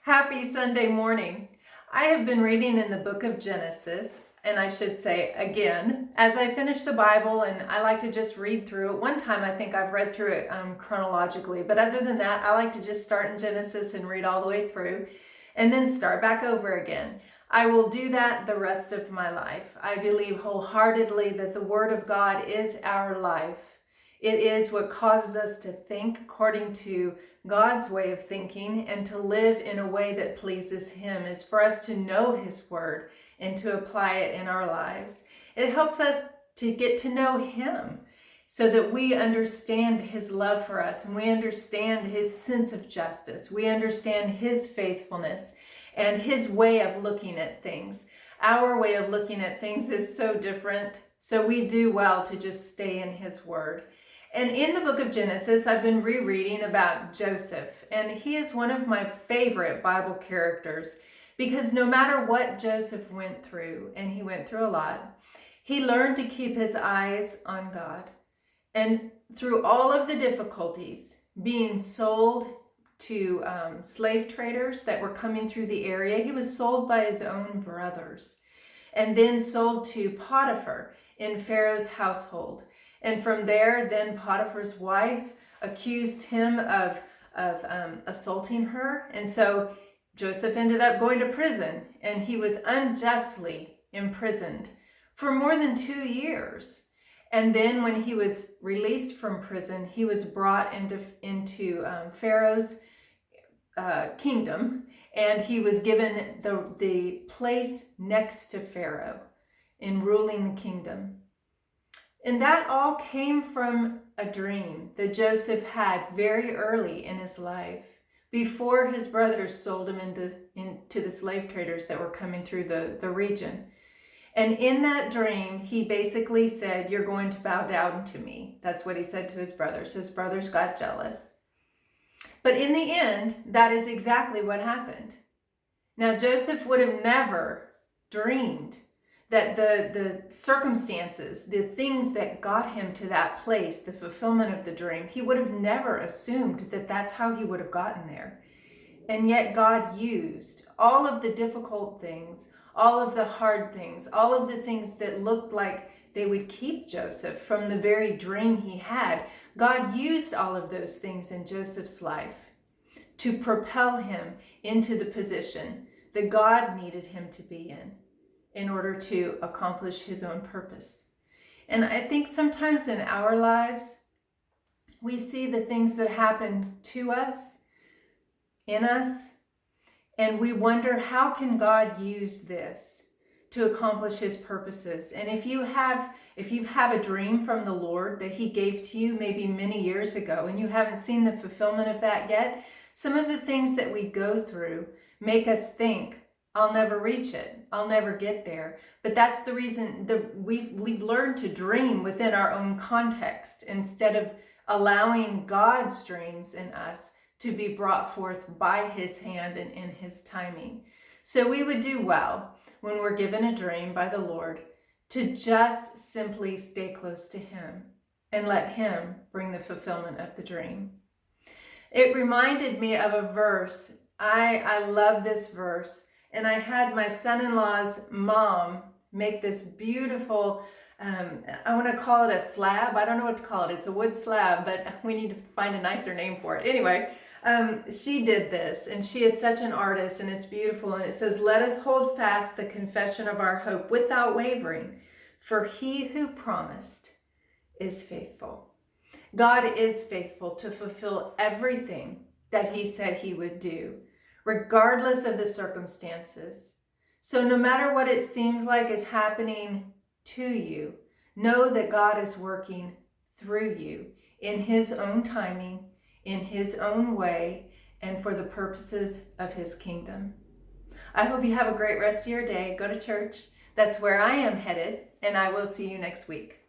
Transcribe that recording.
Happy Sunday morning. I have been reading in the book of Genesis, and I should say again, as I finish the Bible, and I like to just read through it. One time I think I've read through it chronologically, but other than that, I like to just start in Genesis and read all the way through, and then start back over again. I will do that the rest of my life. I believe wholeheartedly that the Word of God is our life. It is what causes us to think according to God's way of thinking and to live in a way that pleases Him, is for us to know His Word and to apply it in our lives. It helps us to get to know Him so that we understand His love for us and we understand His sense of justice. We understand His faithfulness and His way of looking at things. Our way of looking at things is so different, so we do well to just stay in His Word. And in the book of Genesis, I've been rereading about Joseph, and he is one of my favorite Bible characters because no matter what Joseph went through, and he went through a lot, he learned to keep his eyes on God. And through all of the difficulties, being sold to slave traders that were coming through the area, he was sold by his own brothers, and then sold to Potiphar in Pharaoh's household. And from there, then Potiphar's wife accused him of assaulting her. And so Joseph ended up going to prison, and he was unjustly imprisoned for more than 2 years. And then when he was released from prison, he was brought into Pharaoh's kingdom, and he was given the place next to Pharaoh in ruling the kingdom. And that all came from a dream that Joseph had very early in his life, before his brothers sold him into the slave traders that were coming through the region. And in that dream, he basically said, "You're going to bow down to me." That's what he said to his brothers. His brothers got jealous. But in the end, that is exactly what happened. Now, Joseph would have never dreamed that the circumstances, the things that got him to that place, the fulfillment of the dream, he would have never assumed that that's how he would have gotten there. And yet God used all of the difficult things, all of the hard things, all of the things that looked like they would keep Joseph from the very dream he had. God used all of those things in Joseph's life to propel him into the position that God needed him to be in order to accomplish his own purpose. And I think sometimes in our lives, we see the things that happen to us, in us, and we wonder, how can God use this to accomplish His purposes? And if you have a dream from the Lord that He gave to you maybe many years ago, and you haven't seen the fulfillment of that yet, some of the things that we go through make us think, I'll never reach it. I'll never get there. But that's the reason that we've learned to dream within our own context instead of allowing God's dreams in us to be brought forth by His hand and in His timing. So we would do well when we're given a dream by the Lord to just simply stay close to Him and let Him bring the fulfillment of the dream. It reminded me of a verse. I love this verse. And I had my son-in-law's mom make this beautiful, I want to call it a slab. I don't know what to call it. It's a wood slab, but we need to find a nicer name for it. Anyway, she did this, and she is such an artist, and it's beautiful. And it says, "Let us hold fast the confession of our hope without wavering, for He who promised is faithful." God is faithful to fulfill everything that He said He would do, regardless of the circumstances. So no matter what it seems like is happening to you, know that God is working through you in His own timing, in His own way, and for the purposes of His kingdom. I hope you have a great rest of your day. Go to church. That's where I am headed, and I will see you next week.